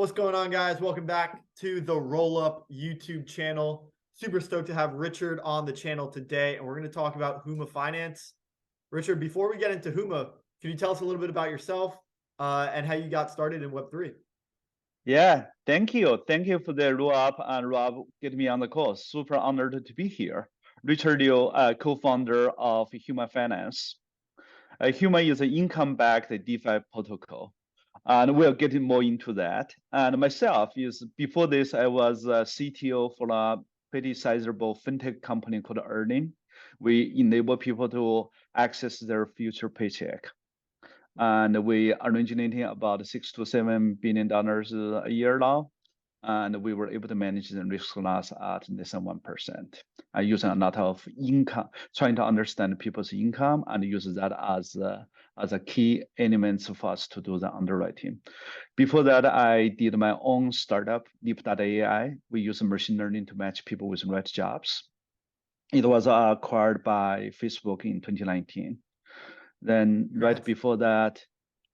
What's going on, guys? Welcome back to the Rollup YouTube channel. Super stoked to have Richard on the channel today, and we're going to talk about Huma Finance. Richard, before we get into Huma, can you tell us a little bit about yourself and how you got started in Web3? Yeah, thank you. Thank you for the Rollup and Rob getting me on the call. Super honored to be here. Richard Liu, co-founder of Huma Finance. Huma is an income-backed DeFi protocol, and we'll get more into that. And myself is before this, I was a CTO for a pretty sizable fintech company called Earning. We enable people to access their future paycheck. And we are originating about $6 to $7 billion a year now. And we were able to manage the risk loss at less than 1%. Using a lot of income, trying to understand people's income and use that as a key element for us to do the underwriting. Before that, I did my own startup, Leap.ai. We use machine learning to match people with right jobs. It was acquired by Facebook in 2019. Then right before that,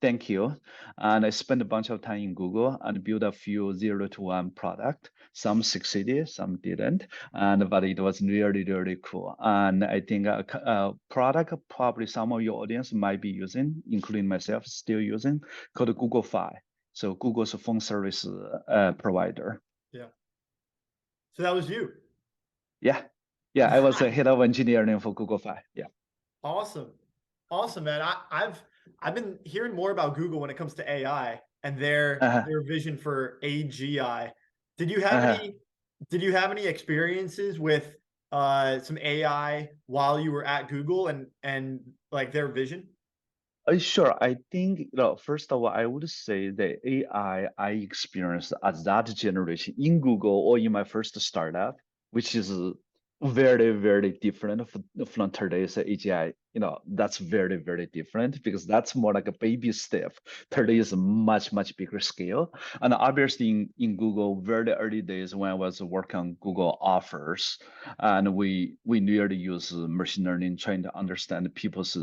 thank you. And I spent a bunch of time in Google and built a few 0 to 1 product. Some succeeded, some didn't. But it was really, really cool. And I think a product probably some of your audience might be using, including myself, still using, called Google Fi. So Google's phone service provider. Yeah. So that was you. Yeah. Yeah, I was a head of engineering for Google Fi. Yeah. Awesome. Awesome, man. I've been hearing more about Google when it comes to AI and their vision for AGI. Did you have any experiences with some AI while you were at Google and like their vision? Sure. I think, first of all, I would say the AI I experienced at that generation in Google or in my first startup, which is very, very different from today's AGI. That's very, very different because that's more like a baby step. Today is a much, much bigger scale. And obviously in Google, very early days when I was working on Google offers, and we really use machine learning, trying to understand people's,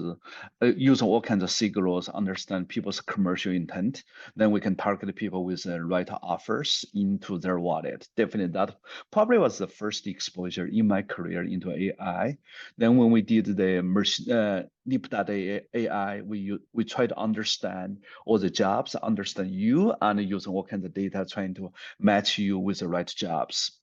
using all kinds of signals, understand people's commercial intent. Then we can target people with the right offers into their wallet. Definitely that probably was the first exposure in my career into AI. Then when we did the Leap.ai, we try to understand all the jobs, understand you, and using all kinds of data, trying to match you with the right jobs.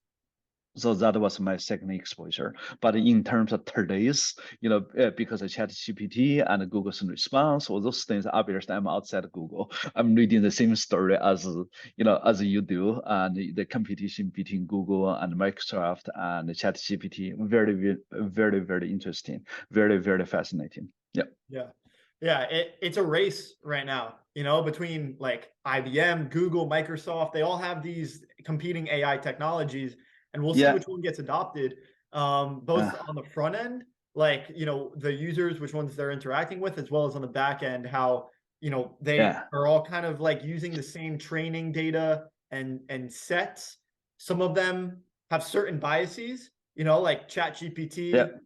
So that was my second exposure. But in terms of today's, because of ChatGPT and Google's response, all those things, obviously I'm outside Google. I'm reading the same story as you do, and the competition between Google and Microsoft and ChatGPT, very, very, very interesting, very, very fascinating. Yeah. Yeah. It's a race right now, between like IBM, Google, Microsoft. They all have these competing AI technologies. And we'll see which one gets adopted, both on the front end, like, the users, which ones they're interacting with, as well as on the back end, how, they are all kind of like using the same training data and sets. Some of them have certain biases, like ChatGPT.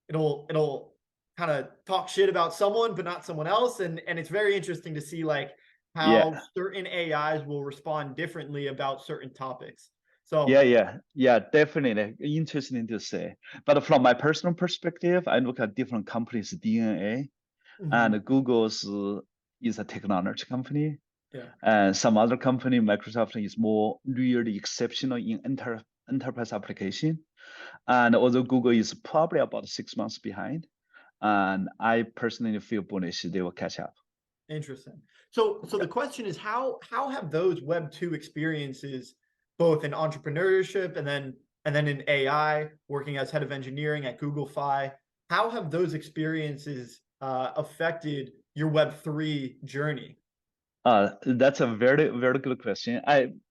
It'll kind of talk shit about someone, but not someone else. And it's very interesting to see like how certain AIs will respond differently about certain topics. So yeah, definitely interesting to say. But from my personal perspective, I look at different companies' DNA, and Google's is a technology company, and some other company, Microsoft, is more really exceptional in enterprise application. And although Google is probably about 6 months behind, and I personally feel bullish they will catch up. Interesting. So the question is, how have those Web2 experiences, both in entrepreneurship and then in AI, working as head of engineering at Google Fi, how have those experiences affected your Web3 journey? That's a very, very good question.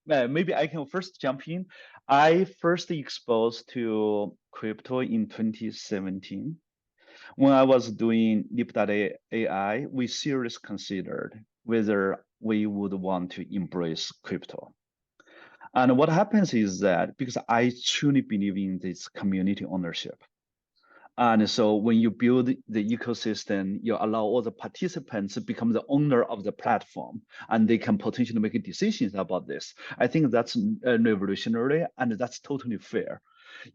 Maybe I can first jump in. I first exposed to crypto in 2017. When I was doing Leap.ai, we seriously considered whether we would want to embrace crypto. And what happens is that because I truly believe in this community ownership, And so when you build the ecosystem, you allow all the participants to become the owner of the platform, and they can potentially make decisions about this. I think that's revolutionary, and that's totally fair.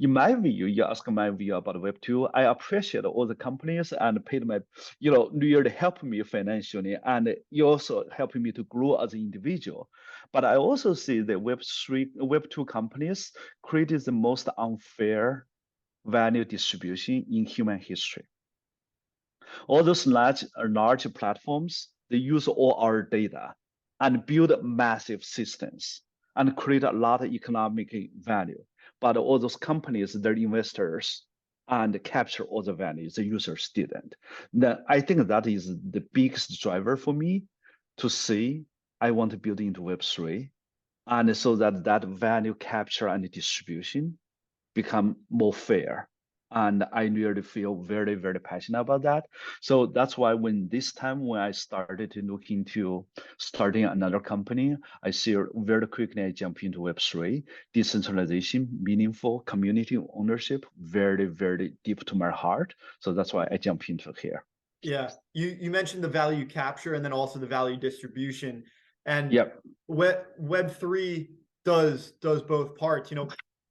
In my view, you ask my view about Web 2, I appreciate all the companies and paid my, really help me financially, and you also helping me to grow as an individual. But I also see that Web 2 companies created the most unfair value distribution in human history. All those large platforms, they use all our data and build massive systems and create a lot of economic value. But all those companies, their investors, and capture all the values the users didn't. I think that is the biggest driver for me to say I want to build into Web3, and so that value capture and distribution become more fair. And I really feel very, very passionate about that. So that's why when I started to look into starting another company, I see very quickly I jump into Web3, decentralization, meaningful community ownership, very, very deep to my heart. So that's why I jump into here. Yeah, you mentioned the value capture and then also the value distribution, and yep. Web3 does both parts.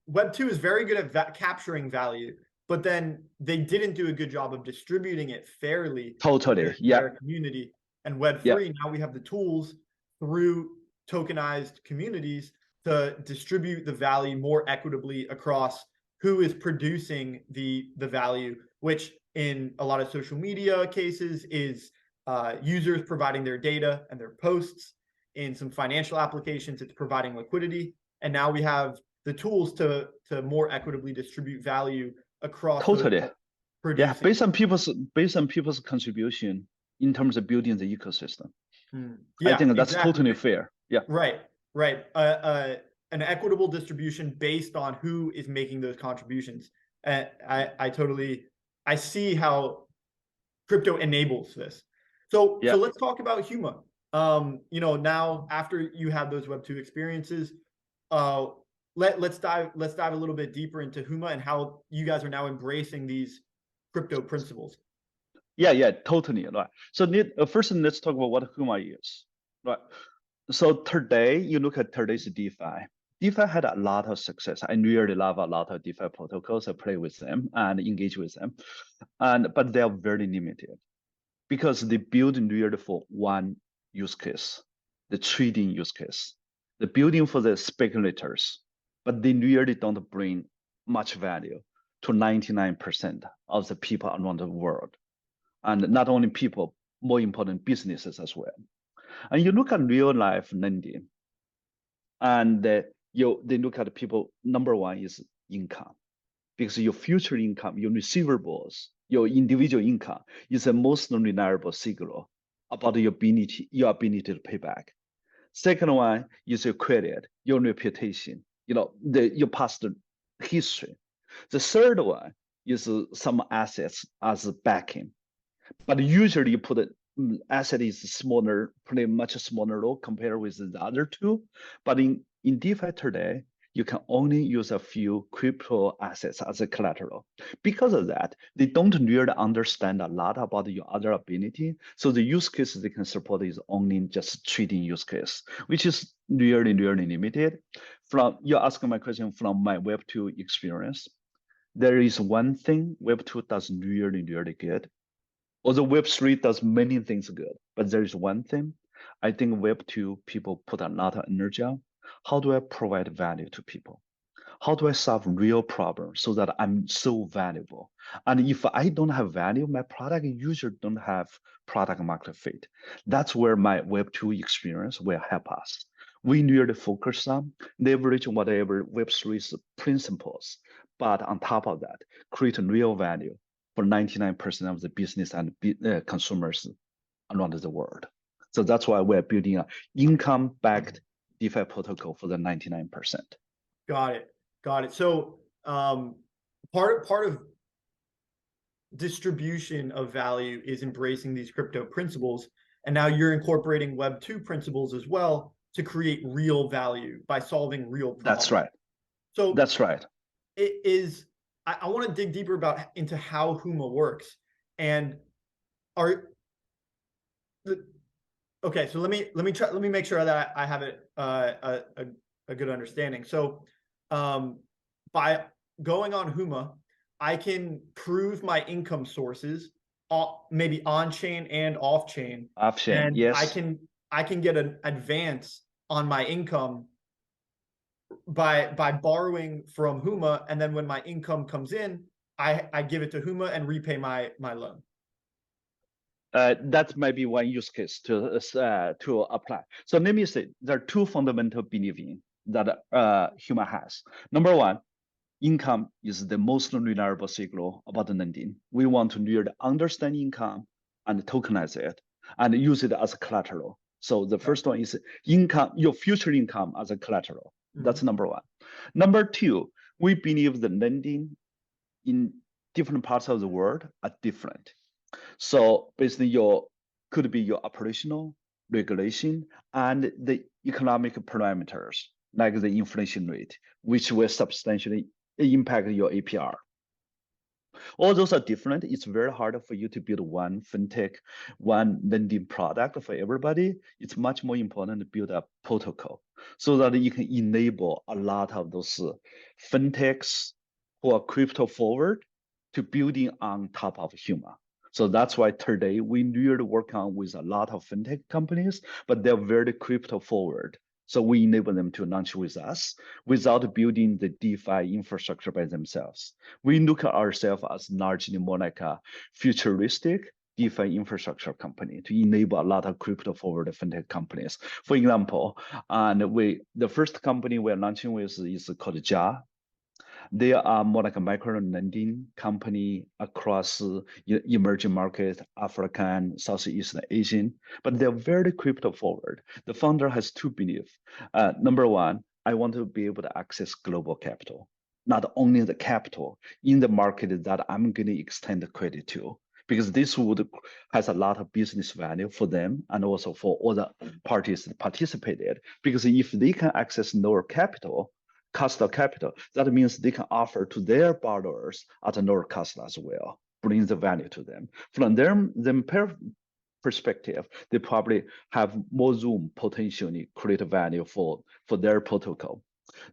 Web 2 is very good at capturing value, but then they didn't do a good job of distributing it fairly. Totally, yeah. Their community. And Web 3, now we have the tools through tokenized communities to distribute the value more equitably across who is producing the value, which in a lot of social media cases is users providing their data and their posts. In some financial applications, it's providing liquidity. And now we have the tools to more equitably distribute value across. Totally. Yeah, based on people's contribution in terms of building the ecosystem. Yeah, I think that's totally fair. Yeah. Right. An equitable distribution based on who is making those contributions. I see how crypto enables this. So let's talk about Huma. Now after you have those Web 2 experiences, let's dive a little bit deeper into Huma and how you guys are now embracing these crypto principles. Yeah, totally. Right. So first, let's talk about what Huma is. Right. So today, you look at today's DeFi. DeFi had a lot of success. I really love a lot of DeFi protocols. I play with them and engage with them, but they are very limited because they build really for one use case, the trading use case, the building for the speculators, but they really don't bring much value to 99% of the people around the world. And not only people, more important, businesses as well. And you look at real life lending, and they look at people, number one is income, because your future income, your receivables, your individual income is the most reliable signal about your ability to pay back. Second one is your credit, your reputation, your past history. The third one is some assets as backing. But usually you put asset is smaller, pretty much smaller role compared with the other two. But in DeFi today, you can only use a few crypto assets as a collateral. Because of that, they don't really understand a lot about your other ability. So the use cases they can support is only just trading use case, which is really, really limited. You're asking my question from my Web 2 experience. There is one thing Web 2 does really, really good. Although Web 3 does many things good, but there is one thing I think Web 2 people put a lot of energy on. How do I provide value to people? How do I solve real problems so that I'm so valuable? And if I don't have value, my product usually don't have product market fit. That's where my Web 2 experience will help us. We really focus on leverage whatever Web 3's principles, but on top of that, create real value for 99% of the business and consumers around the world. So that's why we're building an income-backed DeFi protocol for the 99%. Got it. So part of distribution of value is embracing these crypto principles, and now you're incorporating Web 2 principles as well to create real value by solving real problems. That's right. So that's right. It is. I want to dig deeper into how Huma works. And are okay, so let me make sure that I have it a good understanding. So by going on Huma, I can prove my income sources, maybe on chain and off chain, Option, and yes. I can get an advance on my income by borrowing from Huma, and then when my income comes in, I give it to Huma and repay my loan. That might be one use case to apply. So let me say there are two fundamental beliefs that Huma has. Number one, income is the most reliable signal about lending. We want to really understand income and tokenize it and use it as collateral. So the first one is income, your future income as a collateral. That's number one. Number two, we believe the lending in different parts of the world are different. So basically could be your operational regulation and the economic parameters like the inflation rate, which will substantially impact your APR. All those are different. It's very hard for you to build one fintech, one lending product for everybody. It's much more important to build a protocol so that you can enable a lot of those fintechs who are crypto forward to building on top of Huma. So that's why today we really work on with a lot of fintech companies, but they're very crypto forward. So we enable them to launch with us without building the DeFi infrastructure by themselves. We look at ourselves as largely more like a futuristic DeFi infrastructure company to enable a lot of crypto forward fintech companies. For example, the first company we're launching with is called Ja. They are more like a micro lending company across emerging markets, African, Southeast Asian, but they're very crypto forward. The founder has two beliefs. Number one, I want to be able to access global capital, not only the capital in the market that I'm going to extend the credit to, because this has a lot of business value for them and also for other parties that participated. Because if they can access lower capital, cost of capital, that means they can offer to their borrowers at a lower cost as well, brings the value to them. From their perspective, they probably have more room potentially create value for their protocol.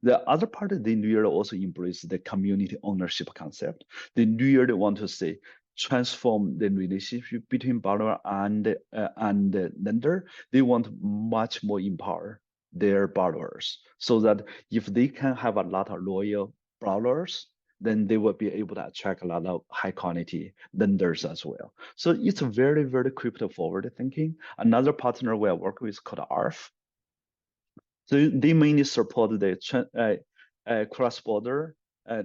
The other part, they really also embrace the community ownership concept. They really want to say, transform the relationship between borrower and the lender. They want much more empower their borrowers so that if they can have a lot of loyal borrowers, then they will be able to attract a lot of high quality lenders as well. So it's very, very crypto forward thinking. Another partner we are working with is called ARF. So they mainly support the cross-border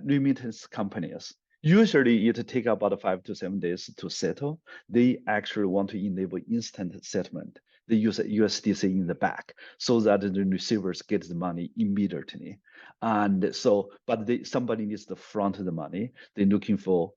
remittance companies. Usually it takes about 5 to 7 days to settle. They actually want to enable instant settlement. They use a USDC in the back so that the receivers get the money immediately. And so, but somebody needs to front the money. They're looking for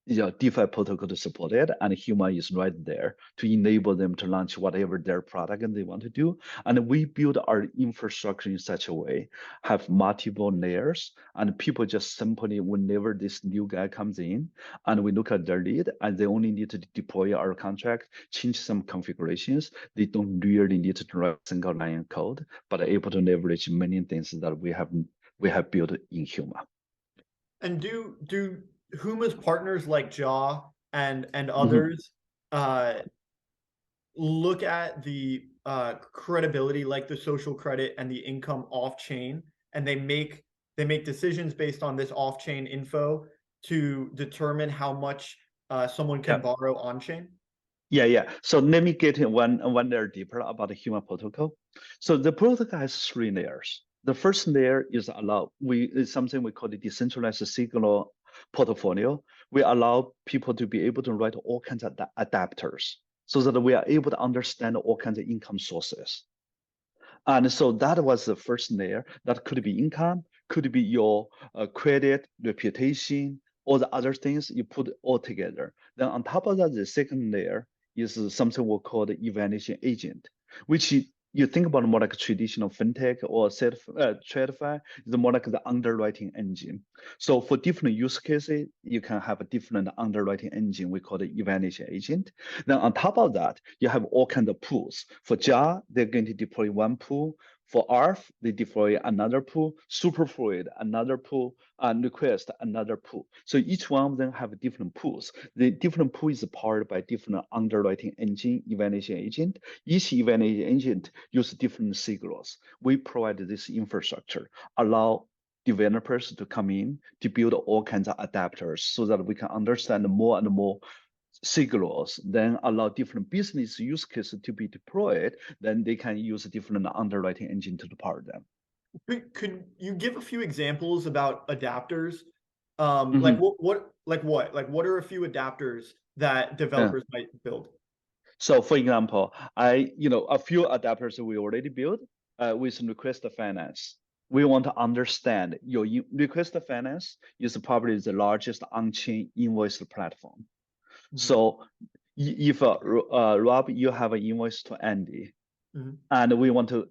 DeFi protocol to support it, and Huma is right there to enable them to launch whatever their product and they want to do. And we build our infrastructure in such a way, have multiple layers, and people just simply, whenever this new guy comes in, and we look at their lead, and they only need to deploy our contract, change some configurations. They don't really need to write single line code, but are able to leverage many things that we have built in Huma. And do Huma's partners like Ja and others look at the credibility, like the social credit and the income off chain, and they make decisions based on this off chain info to determine how much someone can borrow on chain? Yeah. So let me get in one layer deeper about the Huma protocol. So the protocol has 3 layers. The first layer is something we call the decentralized signal portfolio. We allow people to be able to write all kinds of adapters so that we are able to understand all kinds of income sources. And so that was the first layer. That could be income, could be your credit, reputation, all the other things you put all together. Then on top of that, the second layer is something we call the evaluation agent, which you think about more like a traditional fintech or TradFi, it's more like the underwriting engine. So for different use cases, you can have a different underwriting engine. We call it evaluation agent. Then on top of that, you have all kinds of pools. For JAR, they're going to deploy one pool. For ARF, they deploy another pool, Superfluid, another pool, and Request, another pool. So each one of them have different pools. The different pool is powered by different underwriting engine, evaluation agent. Each evaluation agent uses different signals. We provide this infrastructure, allow developers to come in to build all kinds of adapters so that we can understand more and more signals, then allow different business use cases to be deployed, then they can use a different underwriting engine to power them. Could you give a few examples about adapters? Mm-hmm. Like what are a few adapters that developers might build? So for example, a few adapters we already built with request finance. We want to understand your request finance is probably the largest on-chain invoice platform. So if Rob, you have an invoice to Andy, and we want to,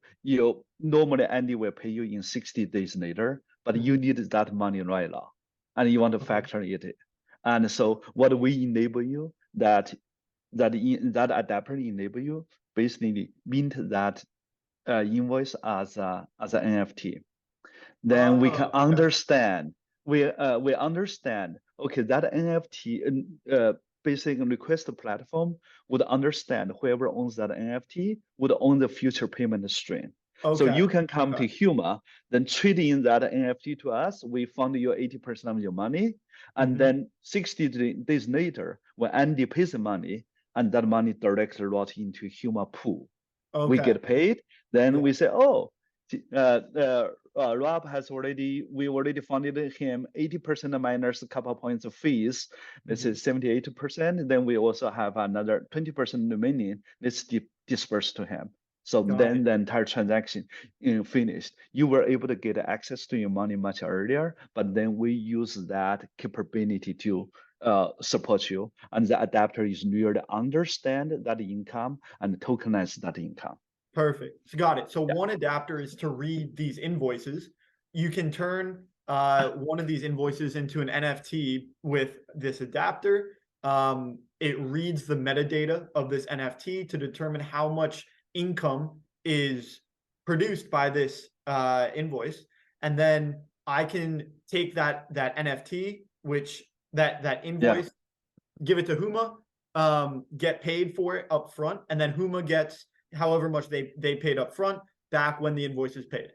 normally Andy will pay you in 60 days later, but you need that money right now, and you want to factor it. And so what we enable you that adapter enable you basically mint that invoice as an NFT. Then we can understand. We understand. Okay, that NFT basic request platform would understand whoever owns that NFT would own the future payment stream. So you can come to Huma, then trade in that NFT to us. We fund you 80% of your money, and then 60 days later, when Andy pays the money, and that money directly routes into Huma pool. We get paid. Then we say, oh, Rob we already funded him 80% minus a couple of points of fees. This is 78%. Then we also have another 20% remaining. Let's disperse to him. So then the entire transaction finished. You were able to get access to your money much earlier, but then we use that capability to support you. And the adapter is really understand that income and tokenize that income. Perfect. So got it. So one adapter is to read these invoices. You can turn one of these invoices into an NFT with this adapter. It reads the metadata of this NFT to determine how much income is produced by this invoice. And then I can take that NFT, which that invoice, give it to Huma, get paid for it up front, and then Huma gets however much they paid up front back when the invoice is paid.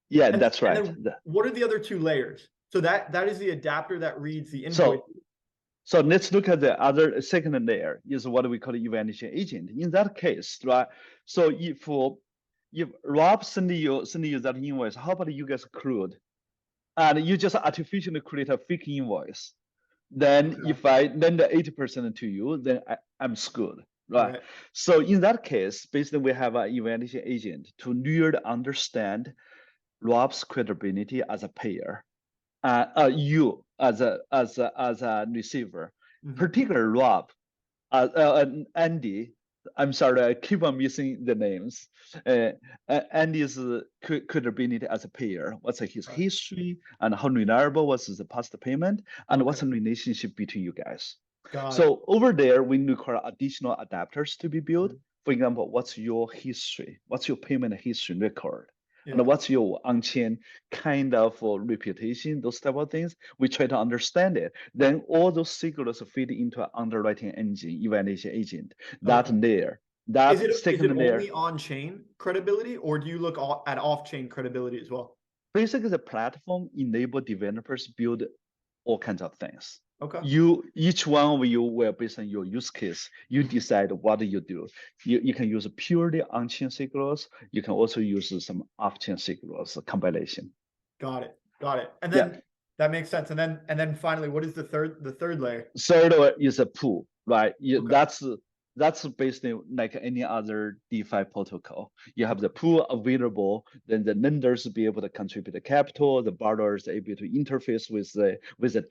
Yeah, that's right. What are the other two layers? So that is the adapter that reads the invoice. So let's look at the other second layer is what we call the evaluation agent. In that case, right? So if Rob send you that invoice, how about you guys accrued, and you just artificially create a fake invoice? Then if I lend 80% to you, then I'm screwed. Right. So in that case, basically we have an evaluation agent to really understand Rob's credibility as a payer, you as a receiver, particularly Rob, Andy. I'm sorry, I keep on missing the names. Andy's credibility as a payer. What's his history and how reliable was the past payment, and what's the relationship between you guys? So over there, we require additional adapters to be built. For example, what's your history? What's your payment history record? And what's your on-chain kind of reputation? Those type of things. We try to understand it. Then all those signals feed into an underwriting engine, evaluation agent. That layer. That second layer. Is it only on-chain credibility, or do you look at off-chain credibility as well? Basically, the platform enable developers build all kinds of things. Each one of you will, based on your use case, you decide what you do. You can use purely on-chain signals. You can also use some off-chain signals compilation. Got it. And then that makes sense. And then finally, what is the third layer? Third is a pool, right? That's basically like any other DeFi protocol. You have the pool available, then the lenders be able to contribute the capital, the borrowers are able to interface with the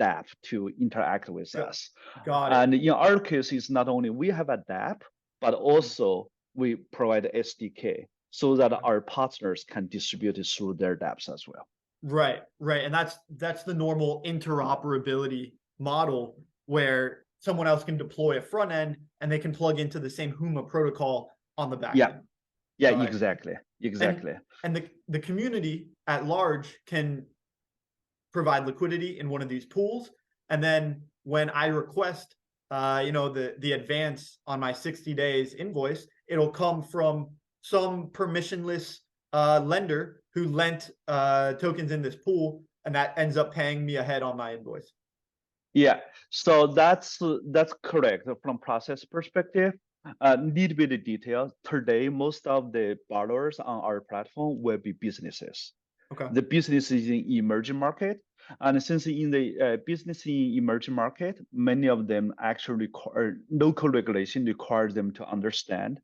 dApp to interact with us. Got it. And in our case, it's not only we have a dApp, but also we provide SDK. so that our partners can distribute it through their dApps as well. Right, right. And that's the normal interoperability model where someone else can deploy a front end and they can plug into the same Huma protocol on the back end. Yeah, Got it. exactly. And the community at large can provide liquidity in one of these pools. And then when I request the advance on my 60 days invoice, it'll come from some permissionless lender who lent tokens in this pool, and that ends up paying me ahead on my invoice. Yeah, so that's correct from process perspective. Little bit of detail. Today, most of the borrowers on our platform will be businesses. Okay. The business is in emerging market, and since in the business in emerging market, many of them actually require local regulation requires them to understand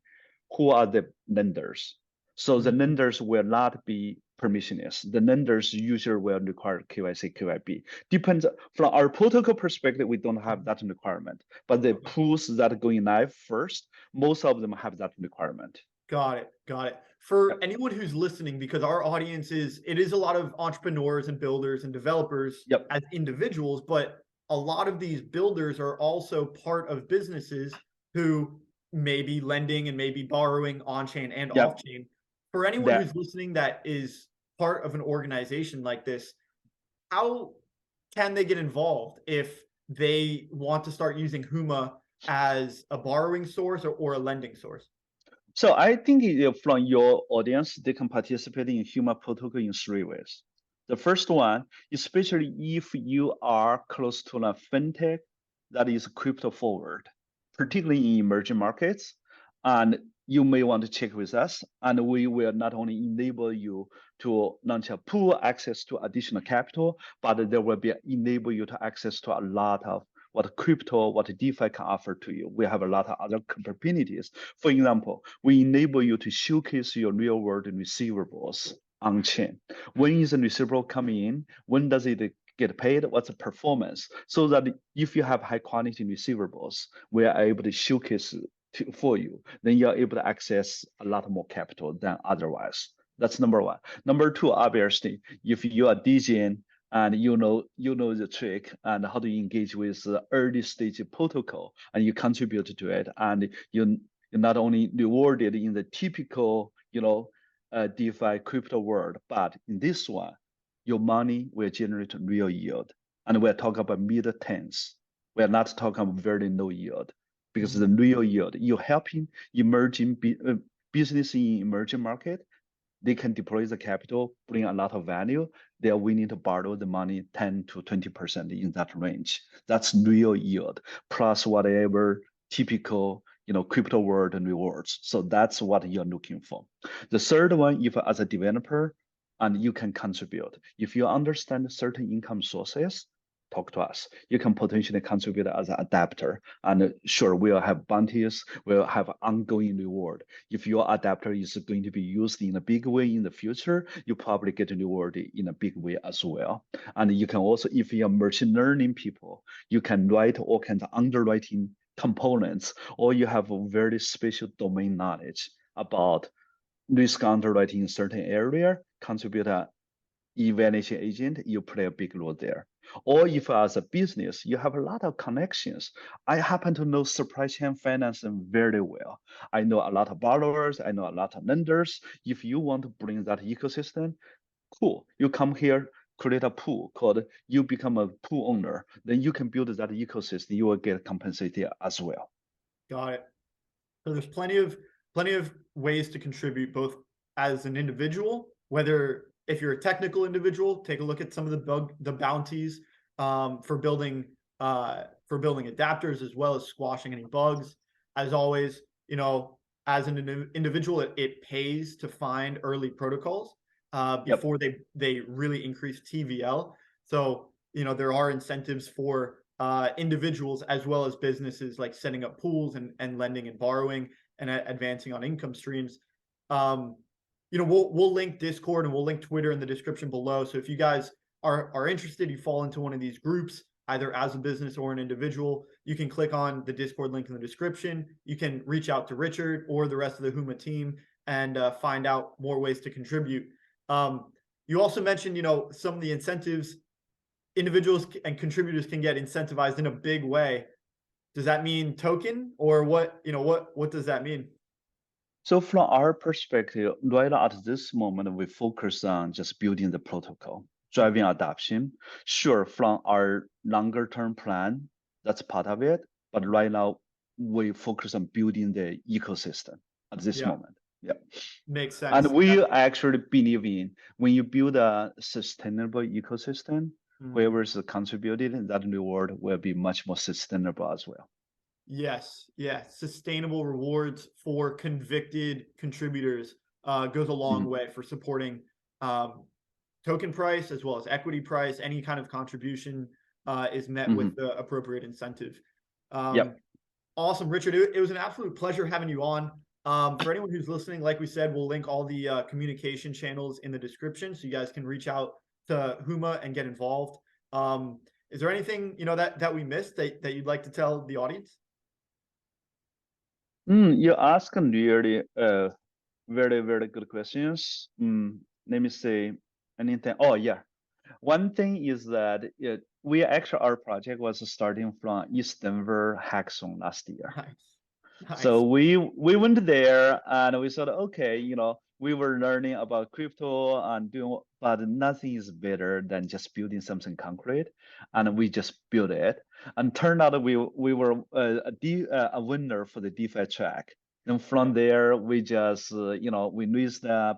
who are the lenders. So the lenders will not be permissionless. The lenders usually will require KYC, KYB. Depends from our protocol perspective, we don't have that requirement. But the pools that are going live first, most of them have that requirement. Got it. Got it. For anyone who's listening, because our audience it is a lot of entrepreneurs and builders and developers as individuals, but a lot of these builders are also part of businesses who may be lending and maybe borrowing on-chain and off-chain. For anyone who's listening that is part of an organization like this, how can they get involved if they want to start using Huma as a borrowing source or a lending source? So I think from your audience, they can participate in Huma protocol in 3 ways. The first one, especially if you are close to a fintech that is crypto forward, particularly in emerging markets, and you may want to check with us, and we will not only enable you to launch a pool access to additional capital, but there will be enable you to access to a lot of what crypto, what DeFi can offer to you. We have a lot of other capabilities. For example, we enable you to showcase your real world receivables on chain. When is the receivable coming in? When does it get paid? What's the performance? So that if you have high quality receivables, we are able to showcase for you. Then you're able to access a lot more capital than otherwise. That's number one. Number two, obviously, if you are DJing and you know the trick and how to engage with the early stage protocol, and you contribute to it, and you're not only rewarded in the typical DeFi crypto world, but in this one, your money will generate real yield. And we're talking about mid-tens. We're not talking about very low yield, because the real yield, you're helping emerging business in emerging market. They can deploy the capital, bring a lot of value. They are willing to borrow the money 10 to 20% in that range. That's real yield, plus whatever typical crypto world and rewards. So that's what you're looking for. The third one, if as a developer, and you can contribute. If you understand certain income sources, talk to us. You can potentially contribute as an adapter. And sure, we'll have bounties, we'll have ongoing reward. If your adapter is going to be used in a big way in the future, you probably get rewarded in a big way as well. And you can also, if you're machine learning people, you can write all kinds of underwriting components, or you have a very special domain knowledge about risk underwriting in certain area, contribute an evaluation agent, you play a big role there. Or if as a business, you have a lot of connections. I happen to know supply chain finance very well. I know a lot of borrowers, I know a lot of lenders. If you want to bring that ecosystem, cool. You come here, create a pool called, you become a pool owner. Then you can build that ecosystem, you will get compensated as well. Got it. So there's plenty of ways to contribute, both as an individual, whether if you're a technical individual, take a look at some of the bounties for building adapters, as well as squashing any bugs. As always, as an individual, it pays to find early protocols before they really increase TVL. So there are incentives for individuals as well as businesses, like setting up pools and lending and borrowing and advancing on income streams. We'll link Discord and we'll link Twitter in the description below. So if you guys are interested, you fall into one of these groups, either as a business or an individual, you can click on the Discord link in the description. You can reach out to Richard or the rest of the Huma team and find out more ways to contribute. You also mentioned, some of the incentives individuals and contributors can get incentivized in a big way. Does that mean token, or what does that mean? So from our perspective, right at this moment, we focus on just building the protocol, driving adoption. Sure, from our longer term plan, that's part of it. But right now, we focus on building the ecosystem at this Yeah, moment. Yeah. makes And sense. we actually believe in when you build a sustainable ecosystem, whoever's contributed, that reward will be much more sustainable as well. Yes, yeah. Sustainable rewards for convicted contributors goes a long way for supporting um, token price as well as equity price. Any kind of contribution is met with the appropriate incentive. Yep. Awesome, Richard. It was an absolute pleasure having you on. For anyone who's listening, like we said, we'll link all the communication channels in the description so you guys can reach out to Huma and get involved. Is there anything that we missed that you'd like to tell the audience? You ask really very, very good questions. Let me say anything. Oh, yeah. One thing is that our project was starting from East Denver Hackathon last year. Nice. So we went there and we thought, okay, we were learning about crypto and doing, but nothing is better than just building something concrete, and we just built it. And turned out we were a winner for the DeFi track. And from there, we just we raised a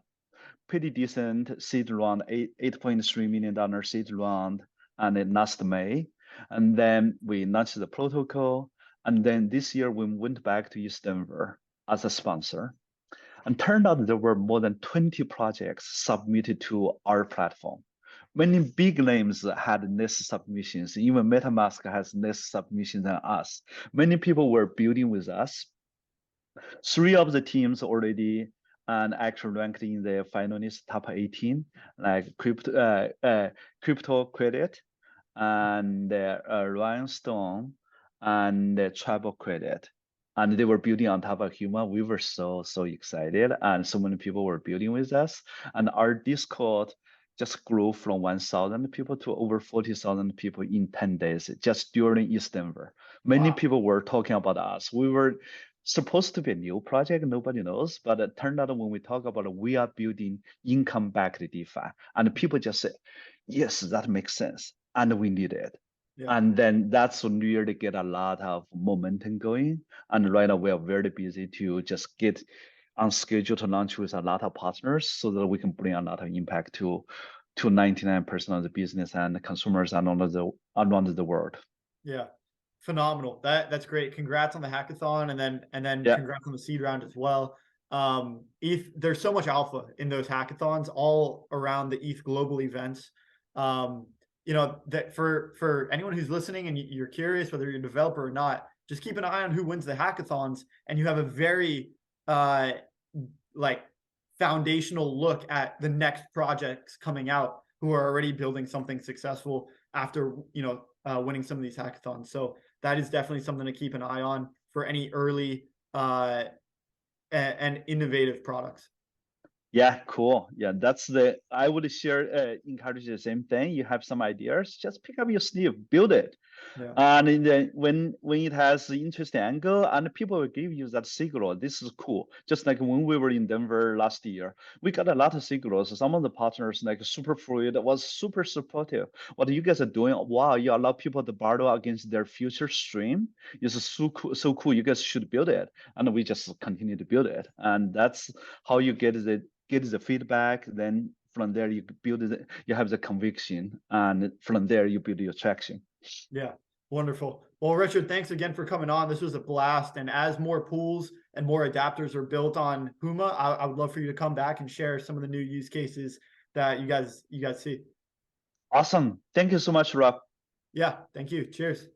pretty decent seed round, $8.3 million seed round, and it last May. And then we launched the protocol. And then this year we went back to East Denver as a sponsor. And turned out there were more than 20 projects submitted to our platform. Many big names had less submissions. Even MetaMask has less submissions than us. Many people were building with us. 3 of the teams already and actually ranked in the finalist top 18, like crypto credit and Rhinestone and Tribal Credit. And they were building on top of Huma. We were so excited, and so many people were building with us. And our Discord just grew from 1,000 people to over 40,000 people in 10 days, just during East Denver. Many people were talking about us. We were supposed to be a new project, nobody knows, but it turned out when we talk about it, we are building income-backed DeFi, and people just say, yes, that makes sense, and we need it. Yeah. And then that's when we really get a lot of momentum going. And right now we are very busy to just get on schedule to launch with a lot of partners so that we can bring a lot of impact to 99% of the business and the consumers around the world. Yeah. Phenomenal. That's great. Congrats on the hackathon, and then congrats on the seed round as well. There's so much alpha in those hackathons all around the ETH global events. That for anyone who's listening and you're curious whether you're a developer or not, just keep an eye on who wins the hackathons, and you have a very foundational look at the next projects coming out who are already building something successful after winning some of these hackathons. So that is definitely something to keep an eye on for any early and innovative products. Yeah, cool. Yeah, I would encourage the same thing. You have some ideas, just pick up your sleeve, build it. Yeah. And then when it has the interesting angle, and people will give you that signal, this is cool. Just like when we were in Denver last year, we got a lot of signals. Some of the partners, like Superfluid, was super supportive. What you guys are doing, wow, you allow people to borrow against their future stream. It's so cool. You guys should build it. And we just continue to build it. And that's how you get the feedback. Then from there, you have the conviction. And from there, you build your traction. Yeah. Wonderful. Well, Richard, thanks again for coming on. This was a blast. And as more pools and more adapters are built on Huma, I would love for you to come back and share some of the new use cases that you guys see. Awesome. Thank you so much, Rob. Yeah. Thank you. Cheers.